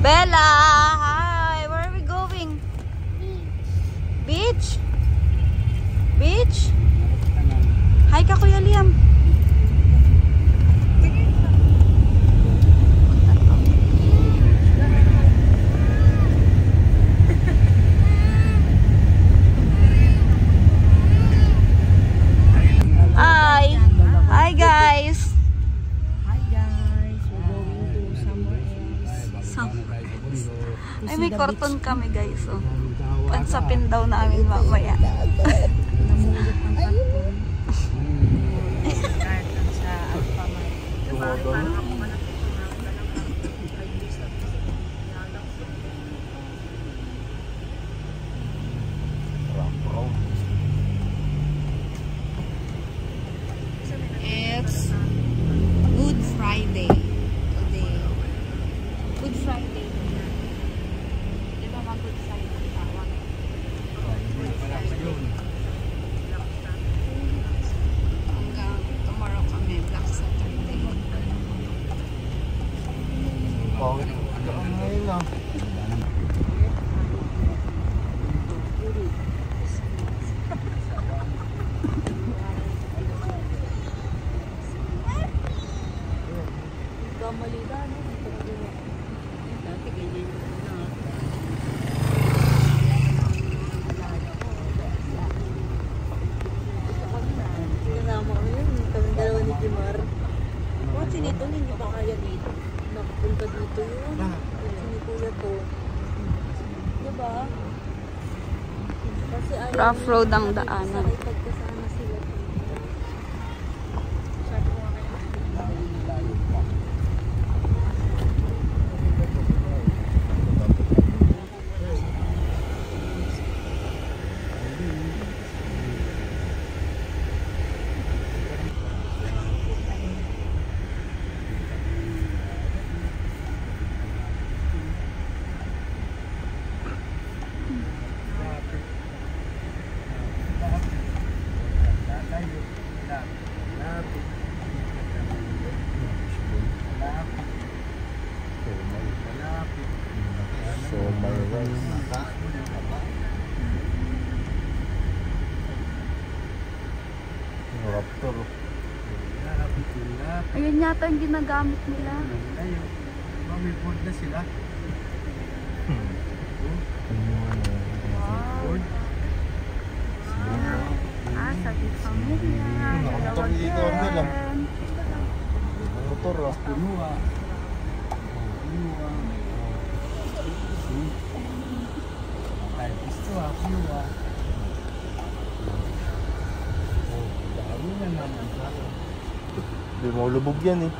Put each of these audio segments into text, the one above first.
Bella! Hi! Where are we going? Beach? Beach? Hi ka, Kuya Liam. Hi! Hi guys! Hi guys, we're going to somewhere else. Ay, may karton kami guys. Oh. Pansapin daw namin mamaya. Namulot ang karton. Karton sa Alphamart. Diba? Parang ako malapit ko na It's Good Friday today. Good Friday. Di ba mga Good Friday tawag? Hanggang tomorrow kami, Black Saturday. Kamalita, no? Dati ganyan yung kasama ko yun, kami dalawa ni Jimar. Bakit sinito hindi pa kaya dito? Nakapunta dito yun. Sinikuya to. Diba? Kasi ayaw Rough road ang daanan. pagkasama sila. So may rice. Raptor. Ayun yata yung ginagamit nila. May board na sila. Wow. Sa Pamilya. Nakamotor dito na lang. Motor ah. Pinua. Ay, gusto pinua. Dami na naman sa akin. Hindi mo lubog yan eh.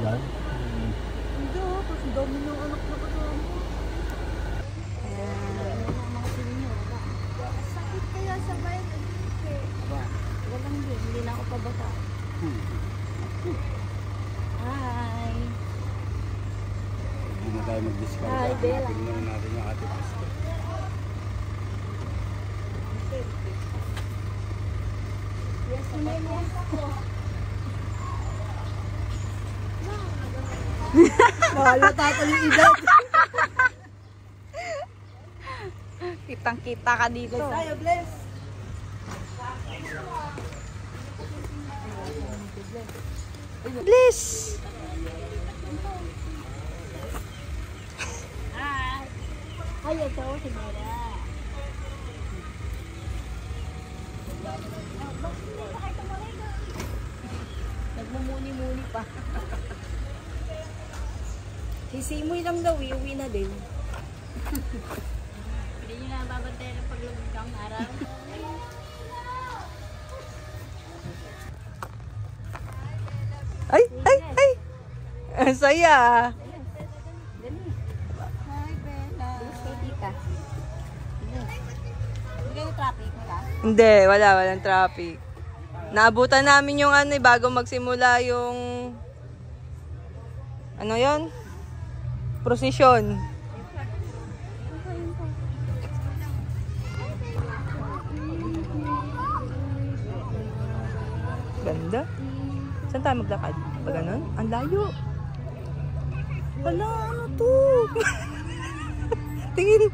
Yan. Hindi oh, kasi dami ng anak na kasama. Sakit kaya sa bayan. Walang din, hindi na ako pabata. Hi! Hindi na tayo mag-discount. Hi, Bella. Tingnan natin yung ating pasto. Yes, ako. Wala tatalo yung edad. Kitang-kita ka dito. Bless tayo, bless. Bliss! Hi! Hi, ito si Mera. Nagmumuni-muni pa. Si Simoy lang daw, uwi na din. Hindi nyo na babantayan ng paglubog kang araw. Ay! Ay! Ay! Ang saya! Hi, Bella. Steady ka. Hindi kayo traffic nila? Hindi, walang traffic. Naabutan namin yung ano bago magsimula yung ano yon? Prosesyon. Ganda. Saan tayo maglakad? Pag ganun? Ang layo. Wala, ano to? Tingin.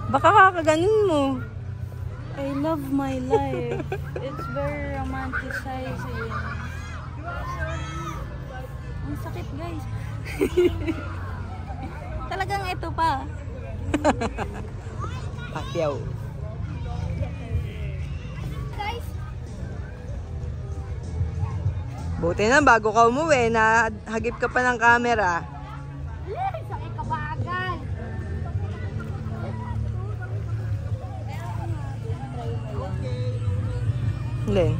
Baka kakaganon mo. I love my life. It's very romanticizing. Ang sakit, guys. Talagang ito pa. Pacquiao. Buti na, bago ka umuwi, nahagip ka pa ng camera. Sakit ka ba agad? Len.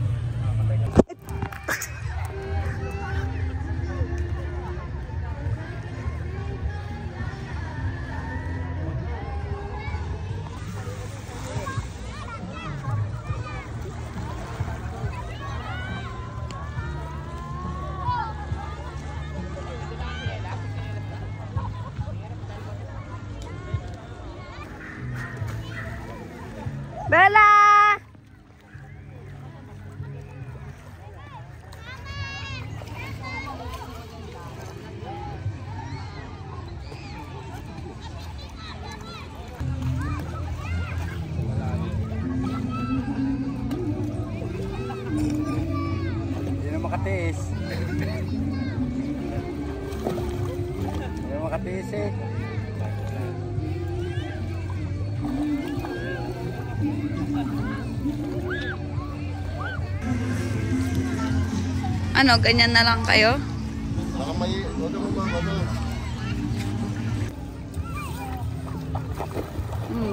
Bella! Hindi na makatiis. Hindi na makatiis eh. Ano, ganyan na lang kayo? Baka may, ano mo ba, ano?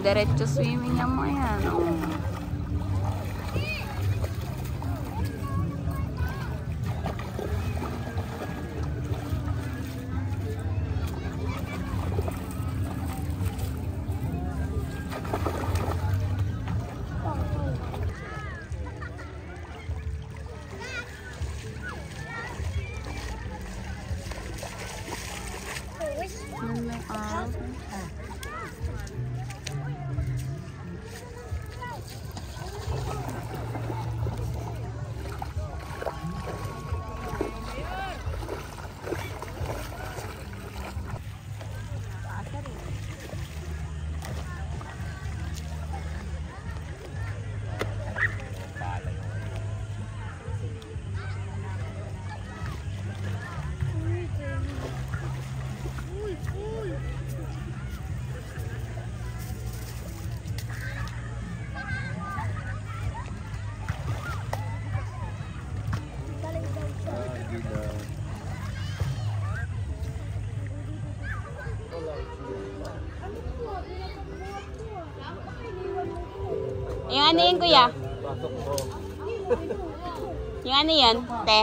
Diretso swimming yung mga yan. Oh. Yung ano yun, kuya? Yung ano yun, te?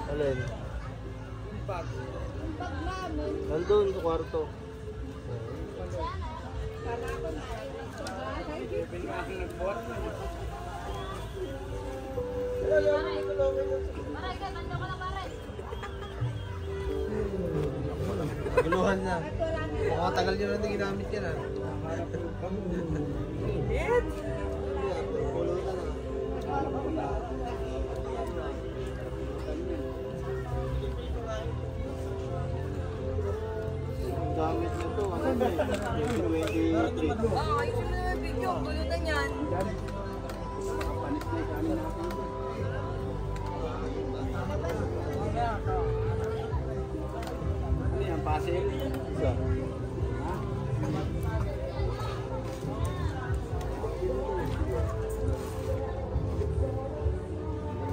Alin? Nandun sa kwarto. Guluhan na. Tagal nyo natin ginamit yan ah. Gamit na to. Ano ba eh? 23. Ayusin mo na yung video. Gulo na yan. Ano yan, pasing? Isa.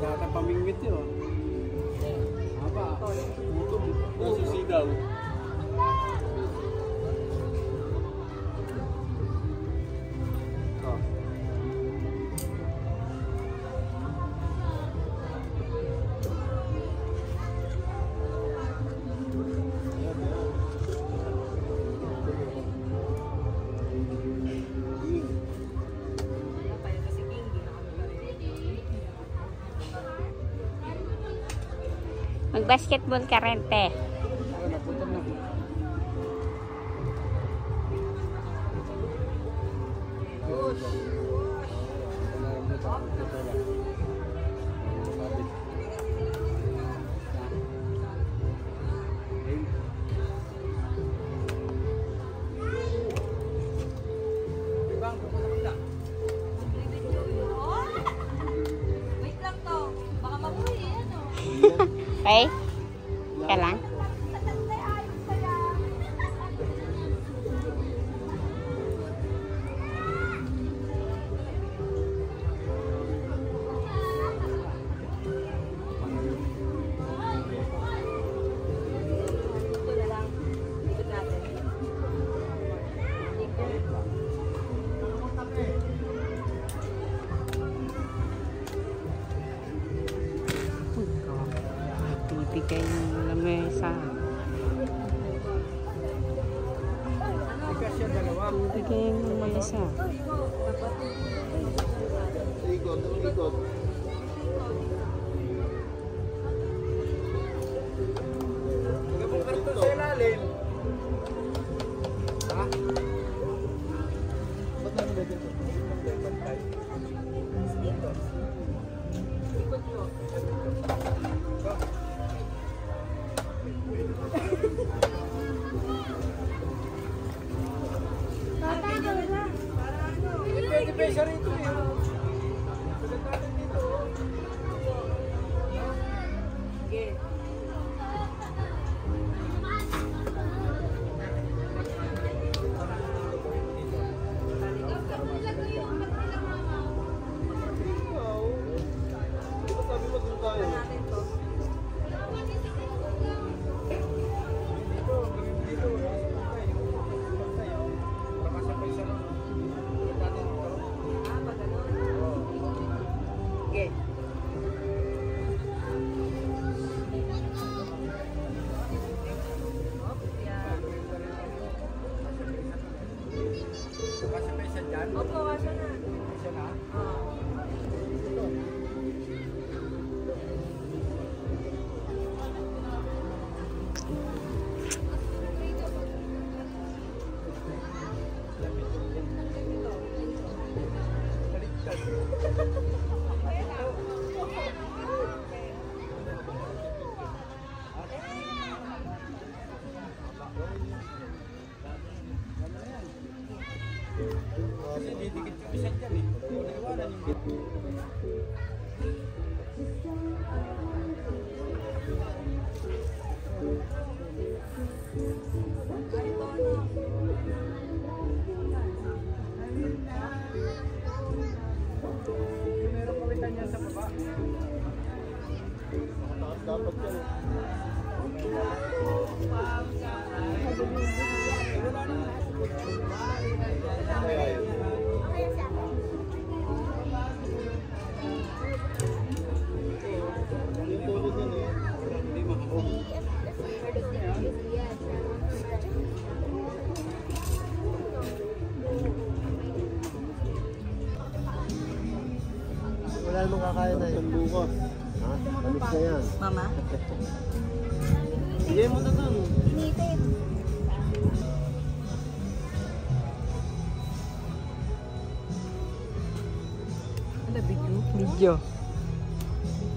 Gata pamingwit yun. Aba, utong. Susisigaw. Mag-basketball ka rin, te. Napunta na. Okay? Ka lang? Bibigay ng lamesa. Bibigay ng lamesa. Ikot, ikot. Huwag mong karton sa ilalim. Ha? Ba't namin na dito? Bantay. Ikot mo. Pwede pa isa rito eh. Pagkakatin dito. Sige. Sabi mo dun tayo. Opo, kasya na. Kasya na? Kasi didikit yung isa dyan eh. Iwanan yung dito. Meron kawitan niya sa baba. Nakataas dapat yan eh. Wala namang kakaya na yun. Bukas. Ha? Tamis na yan. Mama? Bigay mo na dun. Initid. Ano video? Video.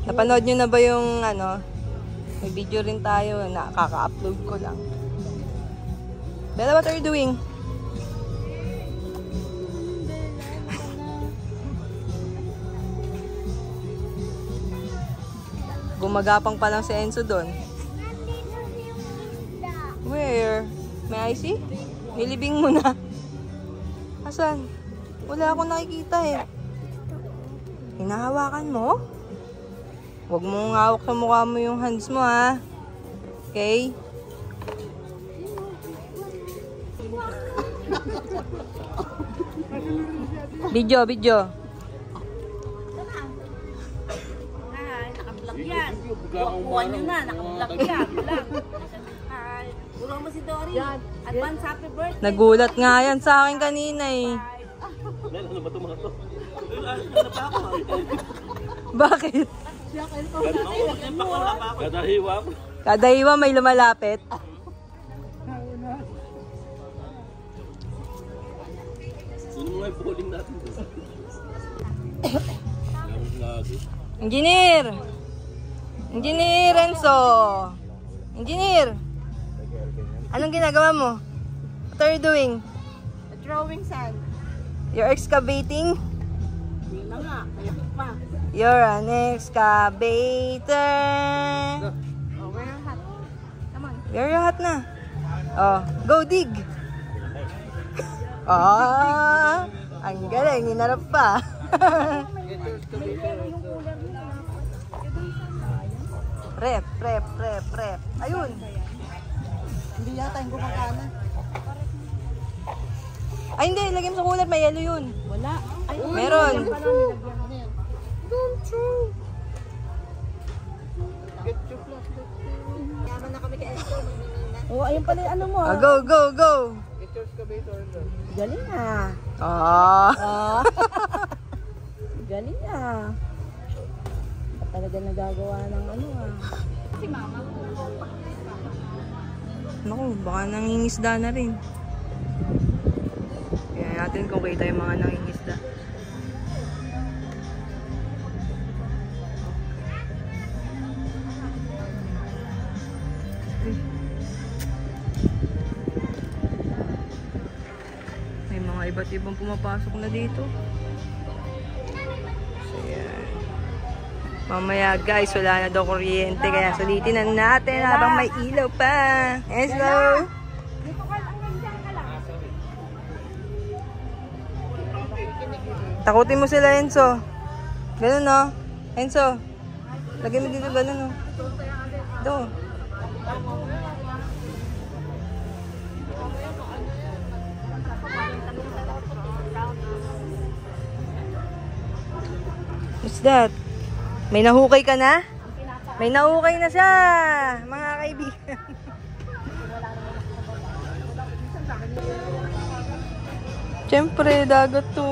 Napanood nyo na ba yung ano? May video rin tayo na kaka-upload ko lang. Bella, what are you doing? Gumagapang pa lang si Enzo doon. Where? May I see? Nilibing mo na. Asan? Wala akong nakikita eh. Hinahawakan mo? Huwag mong hawak sa mukha mo yung hands mo ha. Okay? Video, video. Naka-vlog yan. Buwan nyo na, naka-vlog yan. Hi. Bulong mo si Dory. Advance happy birthday. Nagulat nga yan sa akin kanina eh. Ano ba ito mga to? Bakit? Kada hiwa ko. Kada iwa may lumalapit. Sino mga bowling natin doon? Lagi. Engineer! Engineer Renzo! Engineer! Anong ginagawa mo? What are you doing? Drawing sand. You're excavating? Hindi na nga. Kaya pa. You're an excavator. Very hot na. Oh, go dig. Ah, ang galing. Hinarap pa. Rep. Ayun. Hindi yata yung gumagana. Ay, hindi. Lagyan mo sa cooler. May yelo yun. Wala. Ay, Meron. Don't throw. Yaman na kami kay Esther. Oo, ayun pala yung ano mo. Ah, go. Galing ah. Ah. Galing ah. Talaga nagagawa ng ano ah. Si mama. Naku, baka nangingisda na rin. Kaya natin kung kita yung mga nangingisda. May mga iba't ibang pumapasok na dito. So, yan. Mamaya guys, wala na daw kuryente. Kaya sulitin na natin habang may ilaw pa. Hello! Takutin mo sila, Enzo. Ganun, no? Enzo. Lagyan mo dito ganun, no? Ito. What's that? May nahukay ka na? May nahukay na siya, mga kaibigan. Siyempre, dagat to.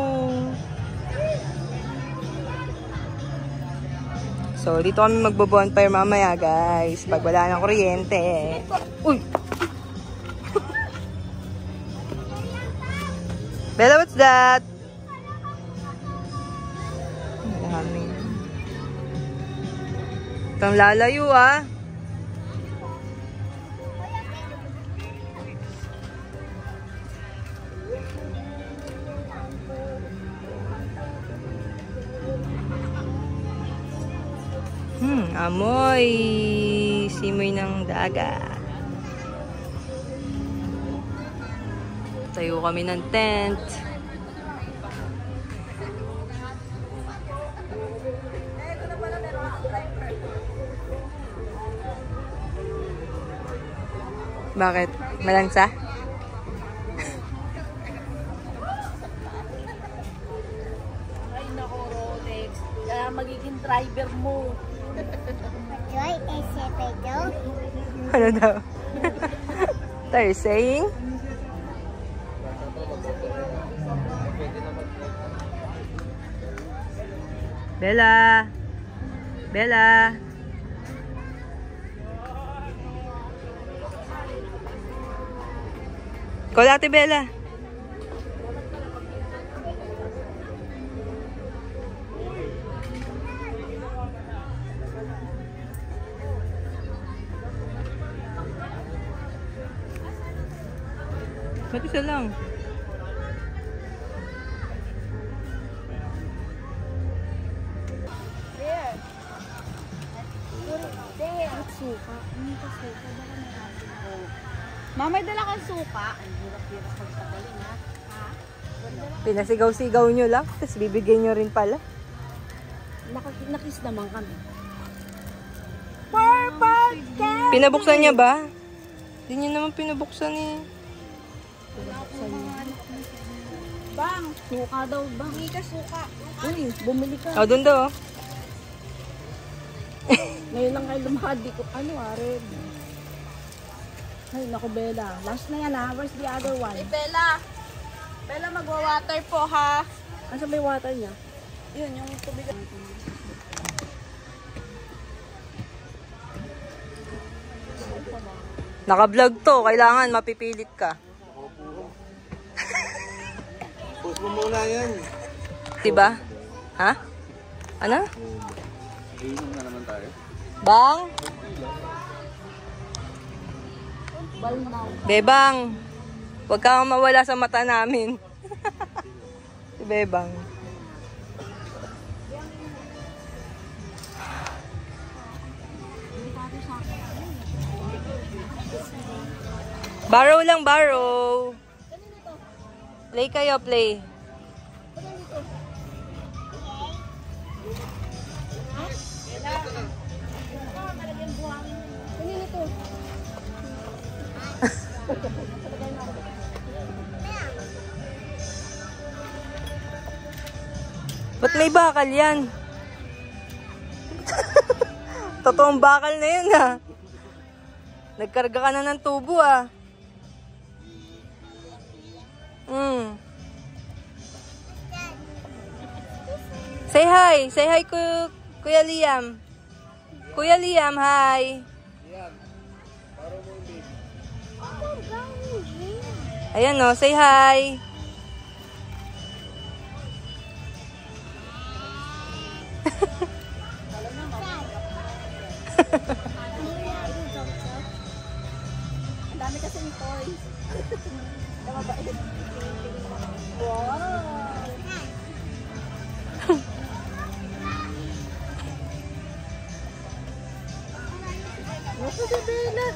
So, dito kami magbo-bonfire mamaya, guys. Pag wala ng kuryente. Uy! Bella, what's that? Dami. Itong lalayo, ah. Amoy. Simoy ng dagat. Tayo kami ng tent. Bakit? Malansa? Ay nako, Rolex. Kaya magiging driver mo. Ano daw? They're saying? Bella! Bella! Call Ate Bella! Ba't isa lang? Suka. Hindi ka suka. Baka marami. Mama, dala kang suka. Ang hirap-hirap pagtagaling ha. Ha? Pinasigaw-sigaw nyo lang, tapos bibigyan nyo rin pala. Nakis naman kami. Pinabuksan niya ba? Hindi niya naman pinabuksan eh. Bang! Suka daw, bang. Hindi ka suka. Uy, bumili ka. O, doon daw. Ngayon lang kayo lumakad. Di ko, ano red. Ay, naku, Bella. Last na yan ha. Where's the other one? Hey, Bella! Bella, magwa-water po ha. Asa may water niya? Yun, yung tubig. Naka-vlog to. Kailangan mapipilit ka. Post mo muna yan. Diba? Ha? Ano? Iinom na naman tayo. Bang? Bebang, huwag kang mawala sa mata namin. Si Bebang. Borrow lang, borrow. Play kayo, play. Ba't may bakal yan? Totoong bakal na yun, ha? Nagkarga ka na ng tubo, ah. Say hi. Say hi, Kuya Liam. Kuya Liam, hi. Ayan, no. Say hi. Ang dami kasi ng toys. Wow! What's the Bella?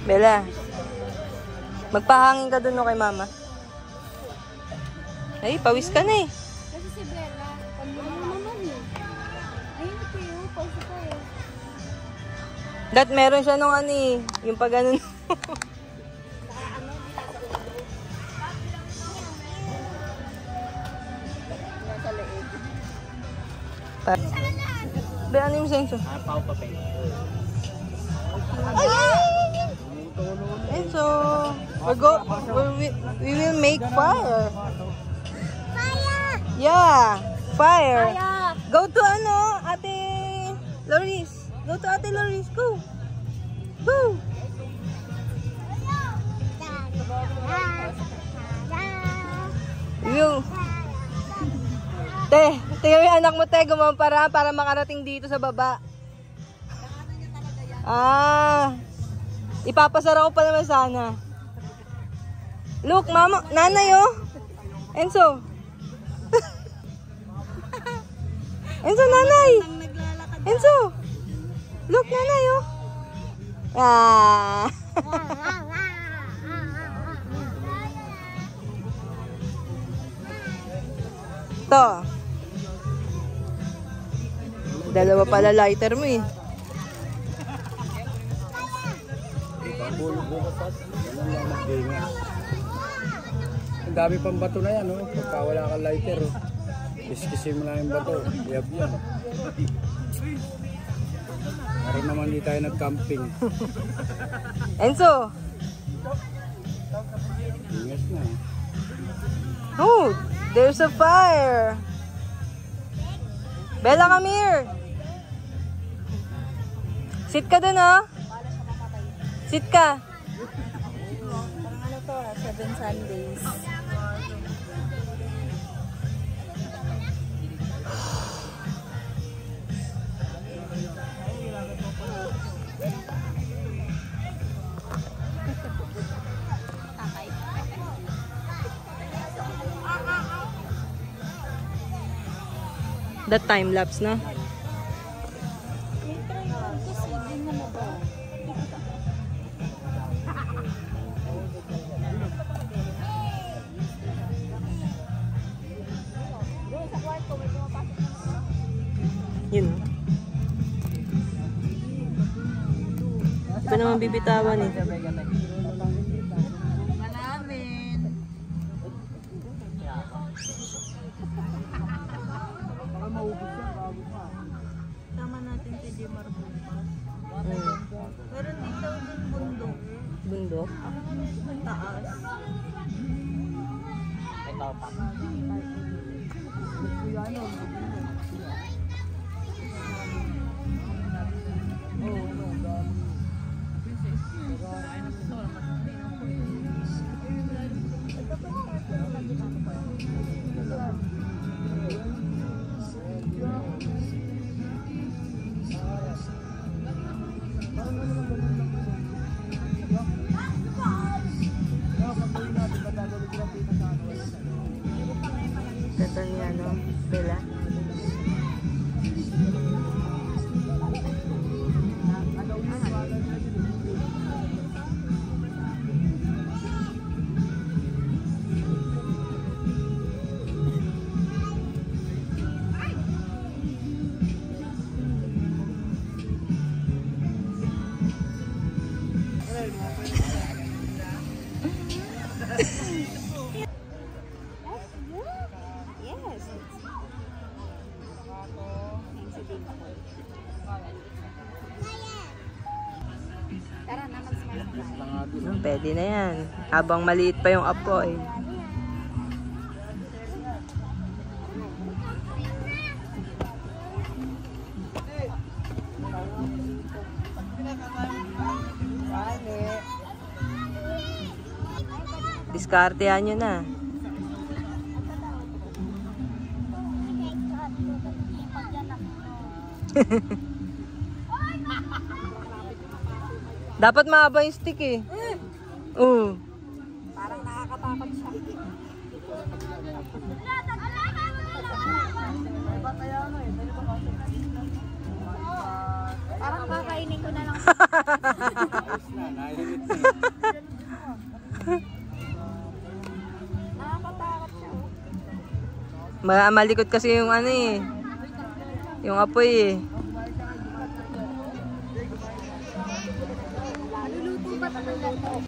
Bella, magpahangin ka dun no kay mama. Ay, pawis ka na eh. Kasi si Bella, pamilya naman eh. Ayun ito yun, pauso ko eh. Dat meron siya nung ano eh, yung pag ano. Nasa leeg. Bella, ano yung senso? Pao papel. And so, we will make fire. Fire! Yeah, fire. Fire! Go to ano, Ate Loris. Go to Ate Loris. Go. Go. You. Tingnan mo yung anak mo, te. Gumampara para makarating dito sa baba. Ah. Ipapasara ko pa naman sana. Look, mama. Nanay, oh. Enzo. Enzo, nanay. Enzo. Look, nanay, oh. Ah. To. Dalawa pala lighter mo eh. Ang dami pang bato na yan, no? Pagka wala kang lighter, oh. Kiskisin mo lang yung bato. Iyab yan. Para naman di tayo nag-camping. Enzo. Ingat na. Oh, there's a fire. Bella, come here. Sit ka dun, oh. Sit ka. Parang ano to, 7 Sundays. That time lapse na. May try ko kasi, din mo ba? Sa kwarto, may pumapasok na. Yun. Hindi pa naman bibitawan eh. Malamin. Tama natin si Jimar bukas. Meron din daw din bundok. Bundok. Taas. Ito niya, no? Bella. Pwede na yan. Habang maliit pa yung apoy. Diskartehan nyo na. Dapat mahaba yung stick eh. Oo. Parang nakakatakot siya. Parang kakainin ko na lang. Nakakatakot siya. Malikot kasi yung ano eh. Yung apoy eh. Maluluto ba talaga to?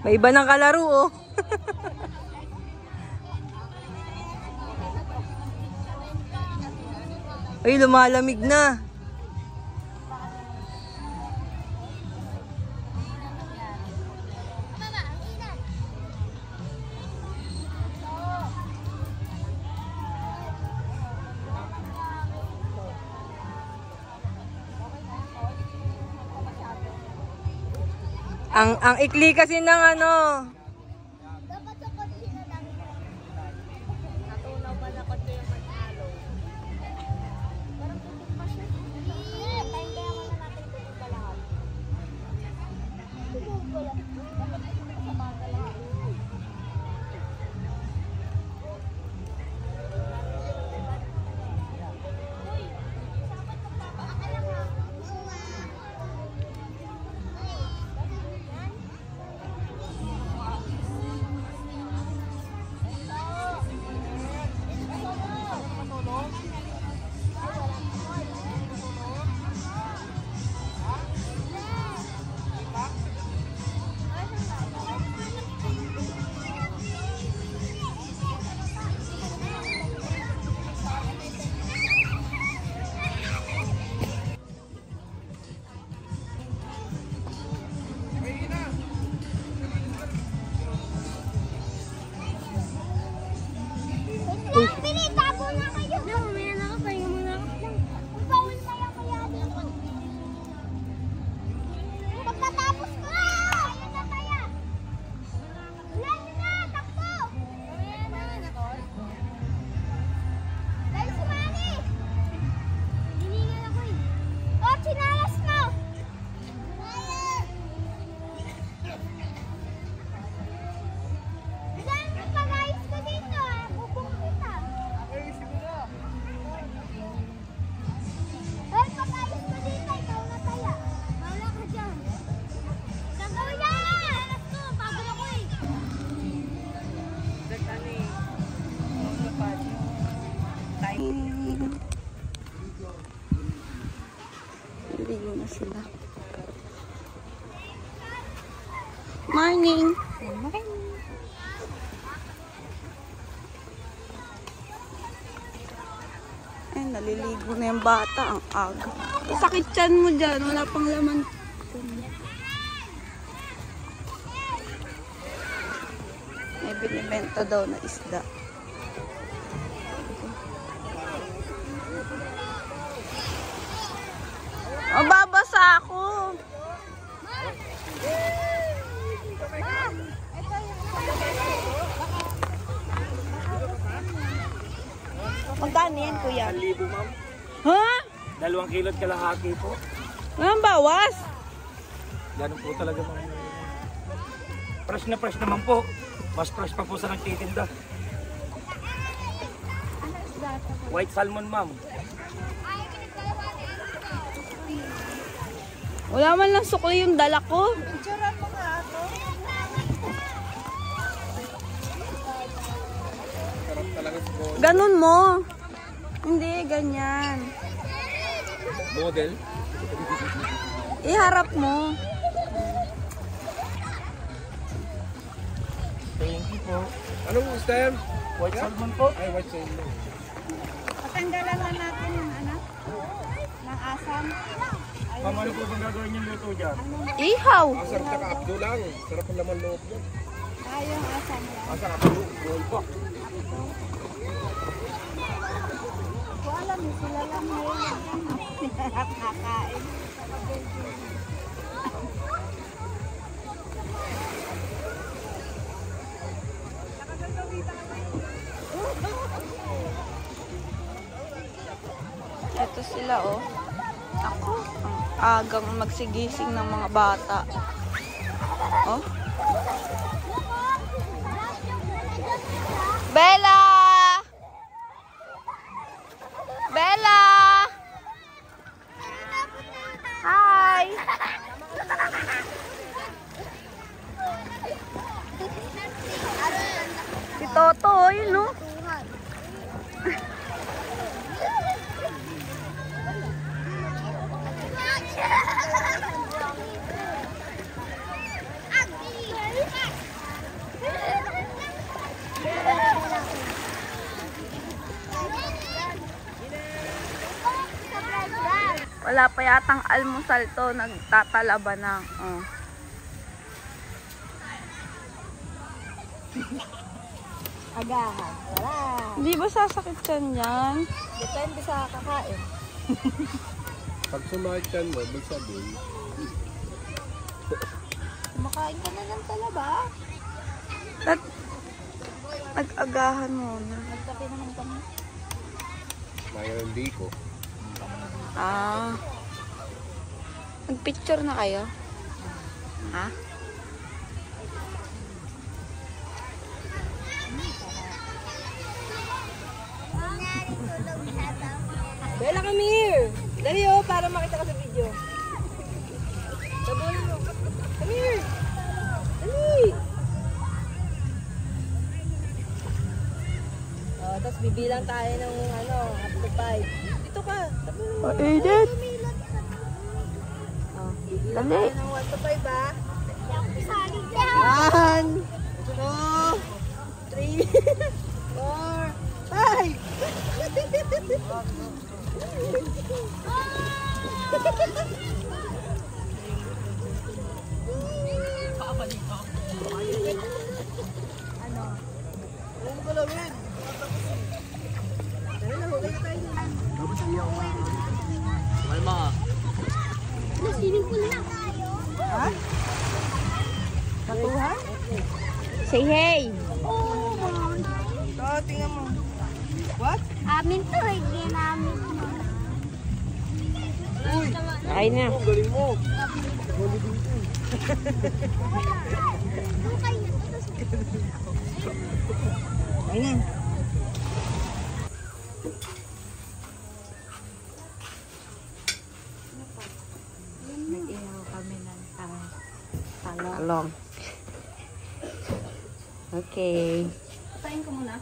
May iba ng kalaro oh. Ay, lumalamig na. Ang ikli kasi ng ano. Natunaw ba na kotse yung mag-alo? Parang tutok pa siya. Time kaya muna natin tutok pa lahat. Tutok pa lang. Dapat tutok sa baga lahat. Pili, tabo na kayo. No, mamaya na ako. Pahinga muna ako. Kung bawal na yan kaya dito. Pagkatapos ko! Ayun na kaya. Ulan na! Takbo! Mamaya na. Dahil si Manny! Hiningal ako eh. Oh, sinalas mo! Saan ang pag-ayos ko dito ah? Bubong kita. Ay, pag-ayos ko dito, ikaw na kaya. Wala ka dyan. Gagawin yan! Alas ko, bago ako eh. Naligo na sila. Morning! Ay, naliligo na yung bata. Ang aga. Sakit tiyan mo dyan. Wala pang laman. May binibenta daw na isda. Mababasa ako. Magkano yan, kuya? 1,000 ma'am. Ha? 2 kilot kalahati po. Ang bawas? Ganun po talaga ma'am. Fresh na fresh naman po. Mas fresh pa po sa nagtitinda. White salmon ma'am. Wala man lang sukli yung dala ko. Ganun mo. Hindi, ganyan. Model? Iharap mo. Thank you po. Anong gusto yan? White salmon po. Ay, white salmon. Patanggalan na natin yung anak. Ng asam. Ma'am, ano po bang gagawin yung luto dyan? Ihaw. Sarap na kaabdo lang. Sarap ang laman loob yan. Yung asam. Asa kaabdo? Gold pa. Ko alam, sila lang ngayon. Nakakain. Ito sila, oh. Ako, ang agang magsigising ng mga bata. Oh. Bella! Bella! Hi! Si Toto, oh, yun, no? Wala pa yatang almusal to, nagtatalaba na. Oh. Agahan. Wala. Hindi ba sasakit yan yan? Depende sa kakain. Pag sumakit yan mo, ibig sabihin, Kumakain ka na ng talaba. Nag-agahan muna. Nagkape naman kami. mayroon di ko. Ah. Nag-picture na kayo? Ha? Bella, come here. Dali oh, para makita ka sa video. Sabunin mo. Come here. Dali. Oh, tapos bibilang tayo ng up to 5. Dito ka. Sabunin mo. Edith! Oh, bibilang Dali. tayo ng 1 to 5 ah. 1, 2, 3, 4, 5. Matuhan? Say hey! Oo, tingnan mo. What? Amin to, hindi namin. Ay na. Galing mo. Ay na. Nag-ihaw kami ng talong. Talong. Okay. Patayin ko muna.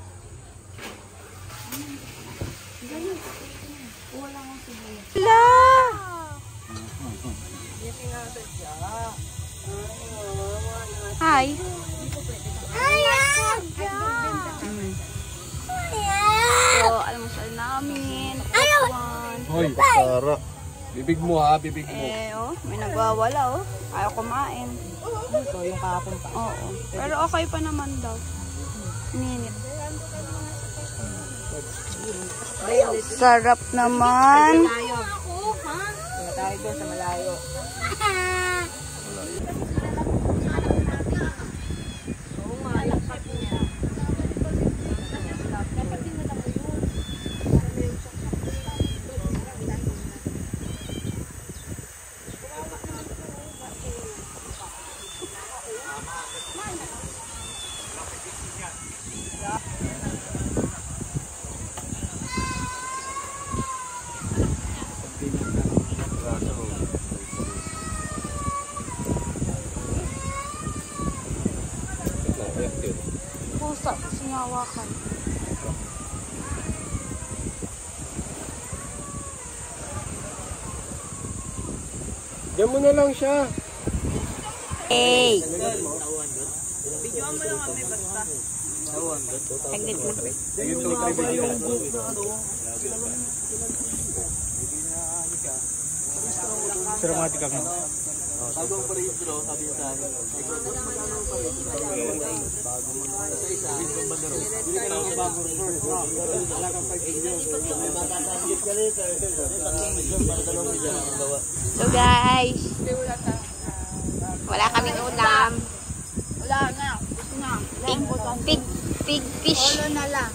Wala akong sibuyas. Wala! Hi. So, almusal namin. Pakwan. Hoy, sarap. Bibig mo ha, bibig mo. Oh, may nagwawala, oh. Ayaw kumain. Ito yung kahapon pa. Oo. Pero okay pa naman daw. Minute. Sarap naman. Malayo. Kaya tayo doon sa malayo. Oo nga, lakad niya. Pusa, sinawakan. Diyan mo na lang siya. Hey! Videoan mo lang kami basta. Saglit lang. Dramatic kami. So guys, wala kaming ulam. Wala na. Gusto na. Pig fish. Solo na lang.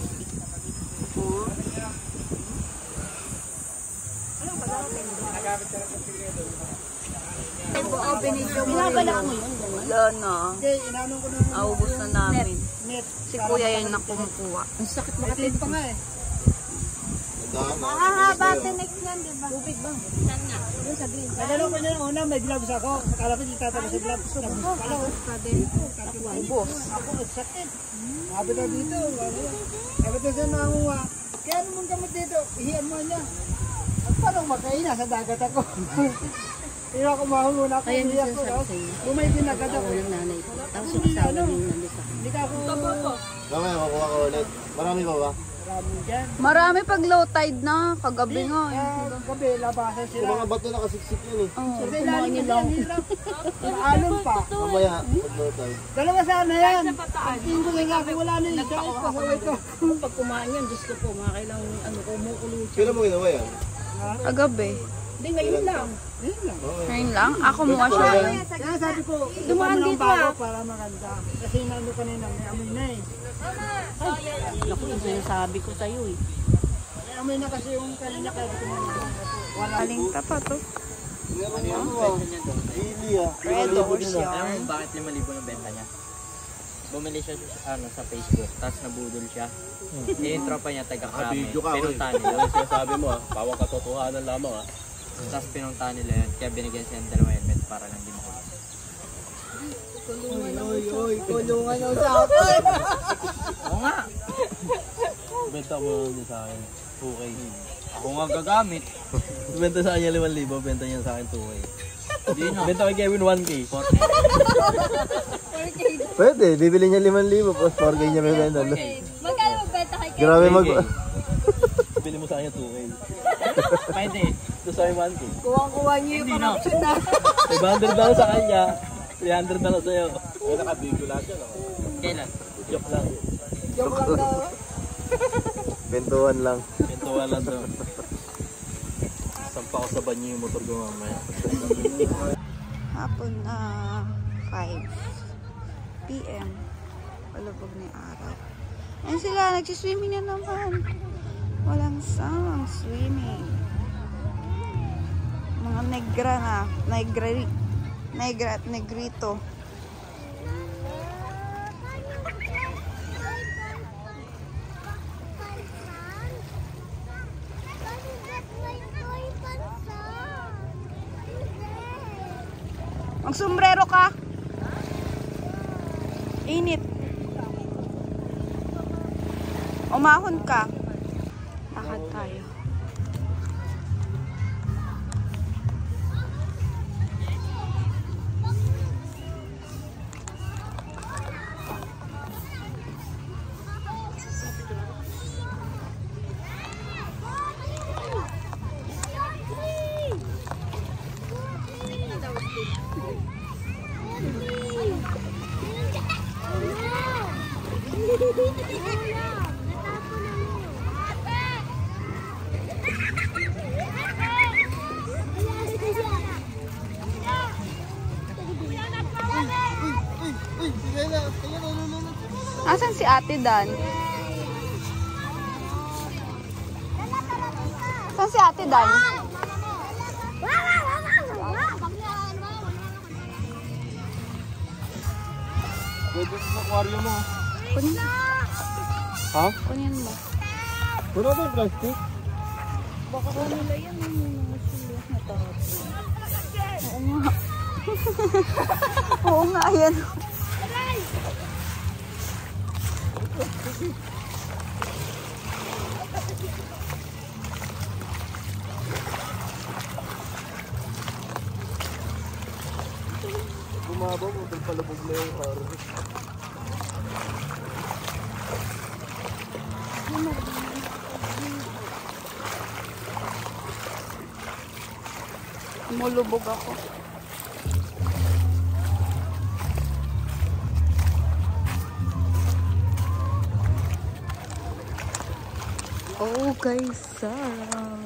Binabalak mo yun. Wala na. Aubos na namin. Si kuya yan na kumukuha. Makatin pa nga eh. Mahahaba tinik yan, di ba? Tubig ba? Nagano ko niya una, may gloves ako. Akala ko di tatalo sa gloves. Pala oh. Ubos. Ako, sakit. Sabi na dito. Sabi na siya nangunga. Kaya naman gamot dito. Ihiyan mo niya. At paano makain? Nasa dagat ako. Hindi ako mahuluna ako. Kaya hindi Ihiyan ko. sinasabi sa'yo. Bumay din agad ako. Ng nanay ko. Tapos yung asawa niya nandito sa Hindi ka ako. Mamaya makuha ko ulit. Marami pa ba? Maraming dyan. Marami pag low tide na. Kagabi nga. Gabi, labasan Yung sila. mga bato nakasiksik yun eh. Kasi ilalim nila. Alon pa. Mamaya, pag tayo. Dalawa sana yan. Tingin ko nga ako wala na yung isa. Pasaway ko. pag kumain yan, Diyos ko po, mga kailang ano ko, mukulo siya. Kailan mo ginawa yan? Kagabi. Hindi, ngayon lang. Ayun lang. Ngayon lang. Ako mo siya. Kaya sabi ko, Dumaan dito, bago para maganda. Kasi nando kanina, may amoy na eh. Naku, yung sinasabi ko sa'yo eh. May amoy na kasi yung kanina kaya ko wala. Aling tapat to. Really ah. Red horse Alam yarn. mo bakit 5,000 ang benta niya? Bumili siya sa Facebook, tapos nabudol siya. Yung tropa niya taga-Krame, Video ka, pinuntahan nila. Yung sinasabi mo ah, pawang katotohanan lamang ah. Tapos pinuntahan nila yun, kaya binigyan siya ng 2 helmet para lang di makuha. Kulungan ng sapon. Oo nga! Benta mo lang sa akin. 2K. Ako nga gagamit. Benta sa kanya 5,000, benta niya sa akin 2K. Hindi na. Benta kay Kevin 1K. Pwede, bibili niya 5,000 plus 4K niya may benta. Magkano magbenta kay Kevin? Grabe mag... Bili mo sa kanya 2K. Pwede. Ito sa akin 1K. Kuwang-kuha niyo yung corruption na. 500 lang sa kanya. 300 na lang sa'yo. Ay, nakabigyo lahat yan ah. Kailan? Joke lang. Joke lang daw. Bentuan lang. Pintuan lang doon. Sampa ko sa banyo yung motor ko mamaya. Hapon na 5 PM. Palubog ni araw. Ayan sila, nagsiswimming na naman. Walang samang swimming. Mga negra na. Negra at negrito. Magsombrero ka. Init. Umahon ka. Lakad tayo. Asan si Ate Dan? Saan si Ate Dan? Pwede sa aquarium mo. Kunin. Ha? Kunin mo. Puro ba yung plastic? Baka ko nila yan. Masulat na tapos. Oo nga. Oo nga, yan. mababaw, kung palubog na yung harvest. Mulubog ako. Oh guys, sarap.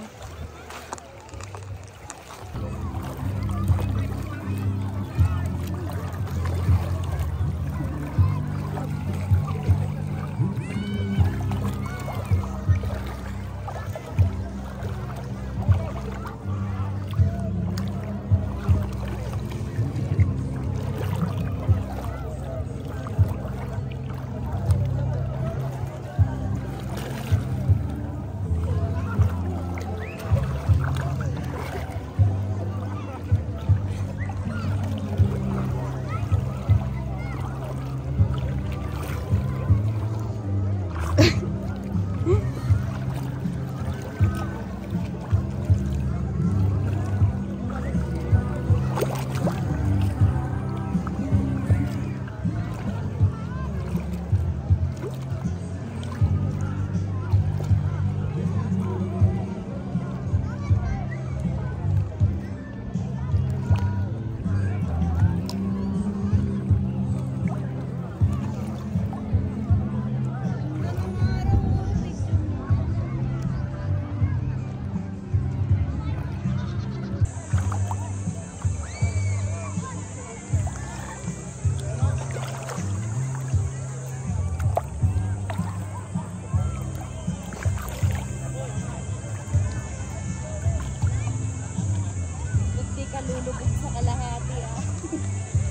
Lulubog sa kalahati ah.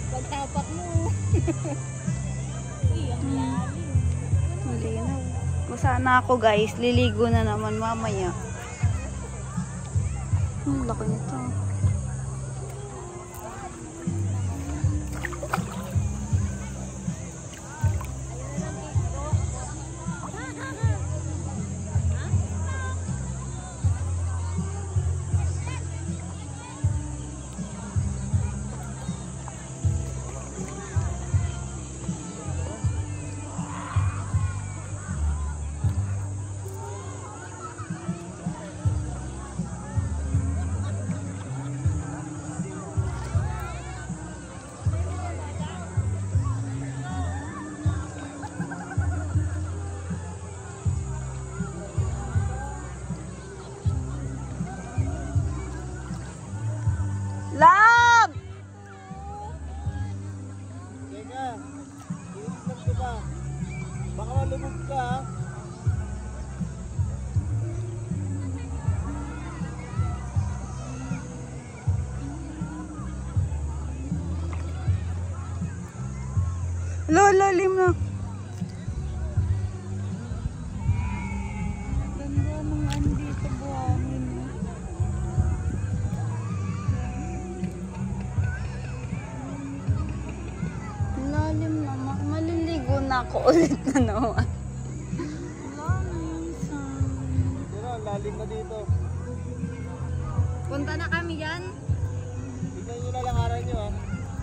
Pagtapak mo. Uy, ang lalim. Malinaw. Kung sana ako guys, liligo na naman mamaya. Laki nito. Love! Teka, iisip ko ba? Baka malubog ka ha? Lalim na. Ganda ng andito buhangin. Lalim na. Maliligo na ako ulit na naman. Pero ang lalim na dito. Punta na kami dyan. Tignan nyo na lang aral nyo ha.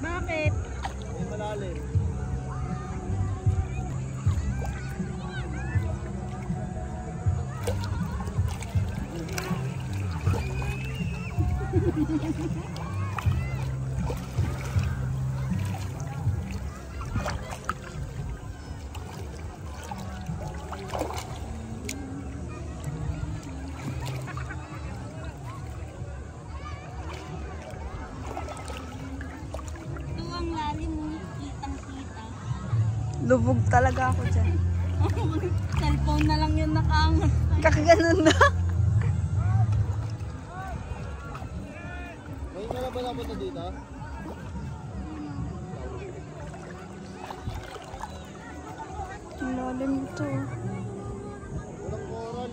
Bakit? May malalim. Ito ang lalim mo. Kitang-kita. Lubog talaga ako dyan. Cellphone na lang yun nakaangat. Kakaganon na. May nalaban ako na dito. Ang lalim ito. Walang coral.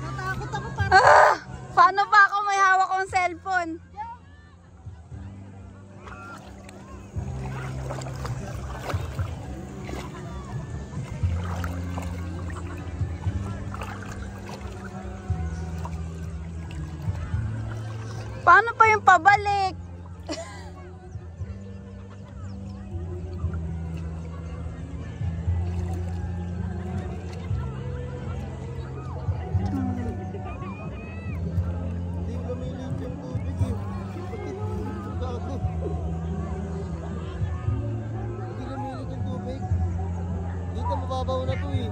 Natakot ako para. Ah! Paano pa ako may hawak kong cellphone? Paano pa yung pabalik? Hindi lumilit yung tubig eh. Gago. Hindi lumilit yung tubig. Dito mababaw na to eh.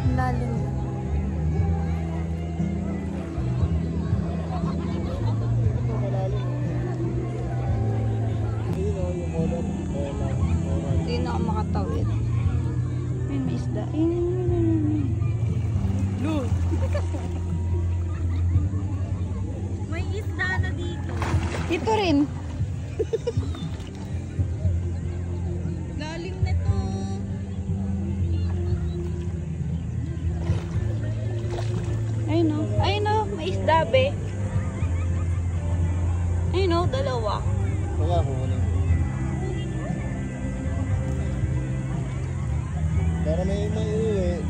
Ang lalim. Ito malalim. Ayun o, yung olam. Hindi na ako makatawid. Ayun, may isda. Ayun. May isda na dito. Dito rin. Lalim na to. Ayun o. Ayun o. May isda, be. Ayun o. Dalawa. Wala ko wala. Para may uwi.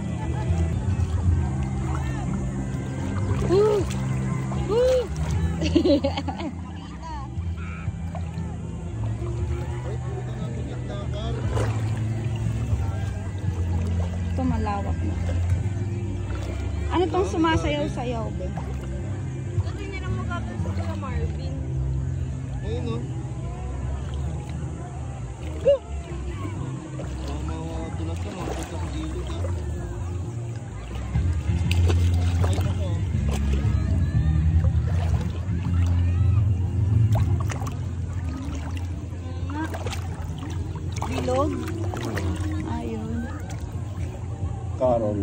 Woo! Woo! Ito malawak na. Ano tong sumasayaw-sayaw, be? Ito yung nilang magkakaroon sa kila Marvin. Ayun o. Mga tulas ka, mga tulas sa gilid eh. Ayun ako. Bilog. Ayun. Carol.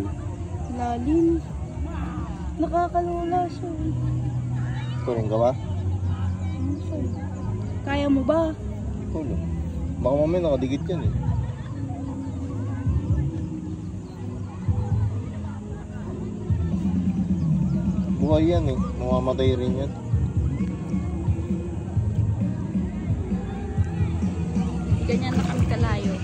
Lalim. Nakakalula siya. Ito rin gawa? Kaya mo ba? Tulo. Baka mamaya nakadikit yan eh. Buhay yan eh. Mamamatay rin yan. Ganyan na kami kalayo.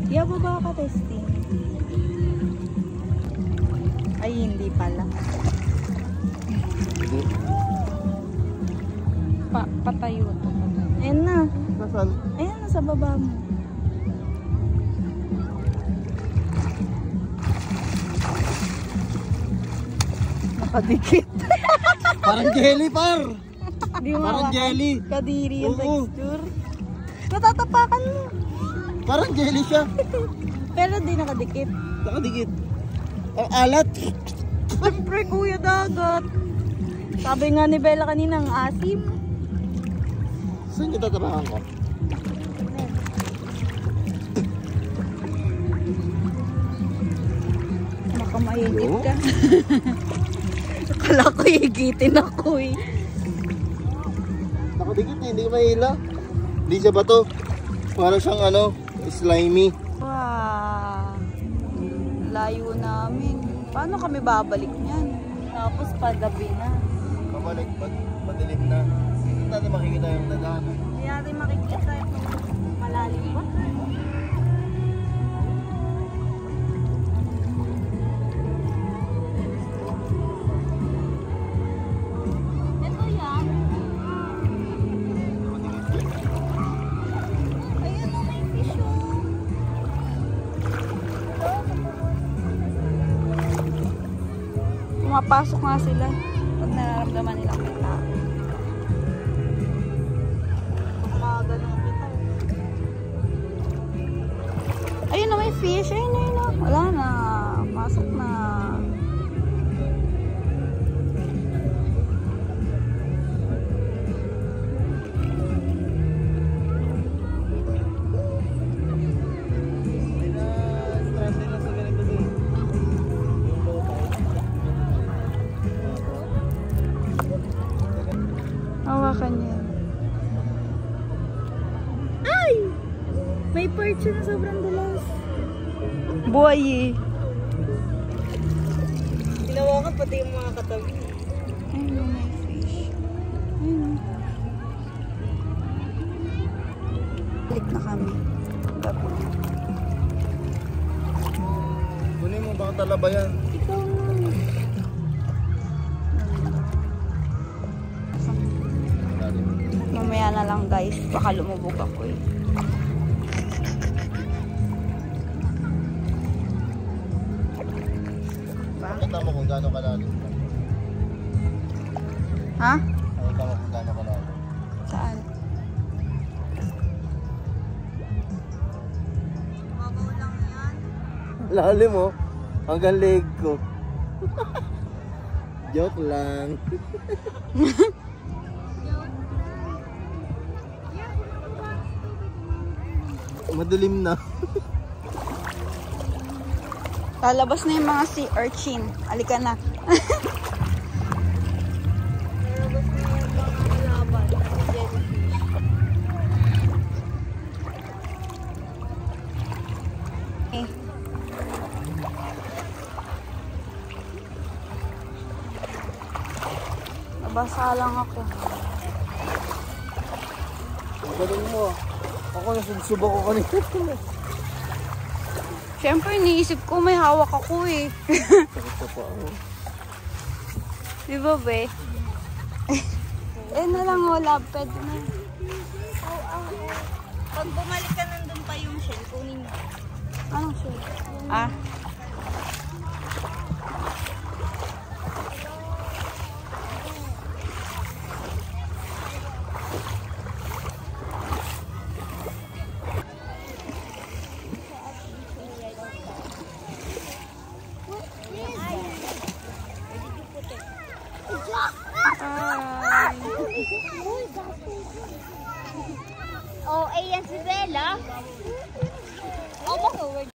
Yabo ba ka testing? Ay, hindi pala. Hindi. Patayo to. Ayan na. Nasaan? Ayan na sa baba mo. Nakadikit. Parang jelly par! Di mo Parang hawakan. jelly. Kadiri yung Oo. texture. Natatapakan mo. Parang jelly siya. Pero di nakadikit. Nakadikit. Ang alat. Siyempre, kuya dagat. Sabi nga ni Bella kanina, ang asim. Saan niya tatapakan ko? Baka mahigit ka. Akala ko higitin ako eh. Nakadikit na, hindi ka mahila. Hindi siya bato. Parang siyang ano, slimy. Wow. Layo namin. Paano kami babalik niyan? Tapos pagabi na. Pabalik, madilim na. Hindi natin makikita yung dagana. Hindi natin makikita yung malalim ba? Ito yan. Ayun o, may fish o. Pumapasok nga sila pag nararamdaman nilang may tao. Maganon kita. Ayun na, may fish. Ayun na. Wala na. Pasok na. Stranded lang sa ganito din. Yung low tide. Hawakan niya. Ay! May perch na sobrang dulas. Buhay eh. Ginawakan pati yung mga katabi. Ayun na, may fish. Ayun. Balik na kami. Gabi. Kunin mo, baka talaba yan. Ikaw na. Mamaya na lang guys. Baka lumubog ako eh. Pakita mo kung gaano kalalim. Ha? Pakita mo kung gaano kalalim. Saan? Lalim mo. Hanggang leg ko. Joke lang. Madilim na. Lalabas na yung mga sea urchin. Alika na. Eh. Nabasa lang ako. Galing mo. Ako nasugsubok ko kanina. Siyempre, iniisip ko may hawak ako eh. Sakit pa po ako. Di ba, be? Eh na lang, oh, love, pwede na. Pag bumalik ka nandun pa yung shell, kunin mo. Anong shell? Ah. Oh, ayan si Bella. Oh,